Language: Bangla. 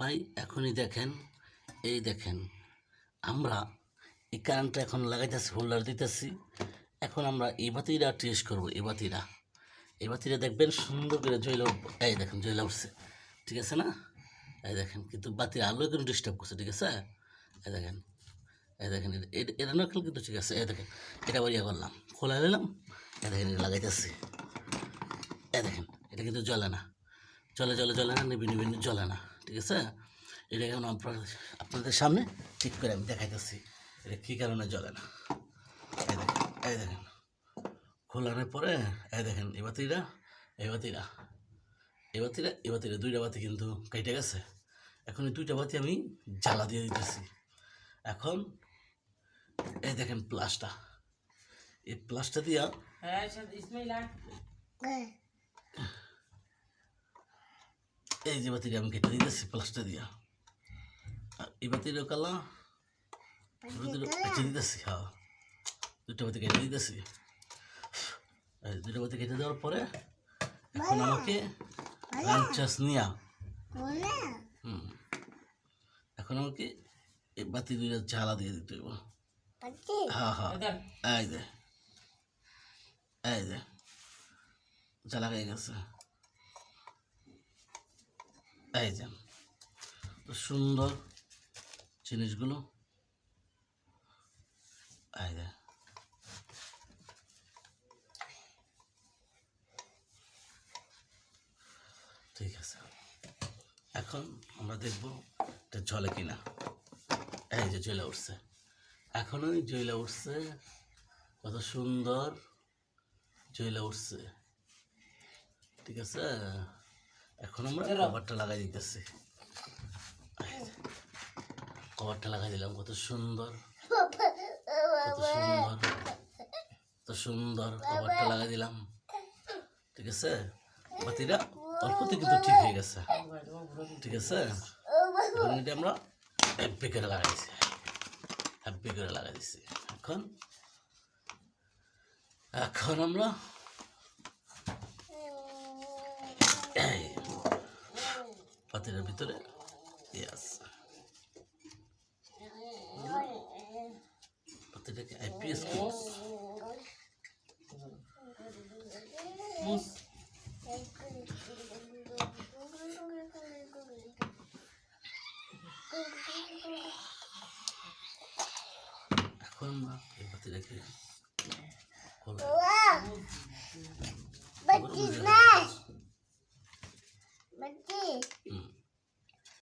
ভাই এখনই দেখেন, এই দেখেন আমরা এই কারেন্টটা এখন লাগাইতেছি, হোল্ডার দিতেছি। এখন আমরা এই বাতিটা টেস্ট করবো। এই বাতিটা দেখবেন সুন্দর করে জ্বলে উঠবো। এই দেখেন জ্বলে উঠছে, ঠিক আছে না? এই দেখেন কিন্তু বাতির আলো কিন্তু ডিস্টার্ব করছে, ঠিক আছে? এই দেখেন, এই দেখেন এটা না কিন্তু ঠিক আছে। এই দেখেন এটা বাড়িয়ে করলাম, খোলা নিলাম, এই দেখেন এটা লাগাইতেছি। এই দেখেন এটা কিন্তু জ্বলে না, জ্বলে না, নিবি জ্বলে না, ঠিক আছে? এটা এখন আপনাদের সামনে ঠিক করে আমি দেখাইতেছি এটা কী কারণে জ্বলে না। এই দেখেন খোলানোর পরে এই দেখেন এই বাতিটা দুইটা বাতি কিন্তু কেটে গেছে। এখন এই দুইটা বাতি আমি জ্বালা দিয়ে দিতেছি। এখন এই দেখেন প্লাসটা, এই প্লাসটা দিয়া এই যে বাতিটা আমি কেটে দিতেছি প্লাসটা দিয়া। আর এই বাতিটাও কালা কেটে দিতেছি। হ্যাঁ, দুটো বাতি কেটে দিতেছি। দুটো বাতি কেটে দেওয়ার পরে এখন আমাকে লাঞ্চাস নিয়া এখন আমাকে এই বাতি দুইটা জ্বালা দিয়ে দিতে হইব। হ্যাঁ হ্যাঁ, এই যে জ্বালা হয়ে গেছে। এই যে সুন্দর জিনিসগুলো, এই যে ঠিক আছে। এখন আমরা দেখবো এটা জ্বলে কিনা। এই যে জ্বলে উঠছে, এখনই জ্বলে উঠছে, কত সুন্দর জ্বলে উঠছে, ঠিক আছে? এখন আমরা কভারটা লাগাই দিতেছি। কভারটা লাগাই দিলাম, কত সুন্দর কভারটা লাগাই দিলাম, ঠিক আছে? বাতিটা অল্পতে কিন্তু ঠিক হয়ে গেছে, ঠিক আছে? এখন এটা আমরা হ্যাপি করে লাগাই দিছি। এখন আমরা এই পাতিটার ভিতরে পাতিটাকে আইপিএস এখন আমরা এই পাতিটাকে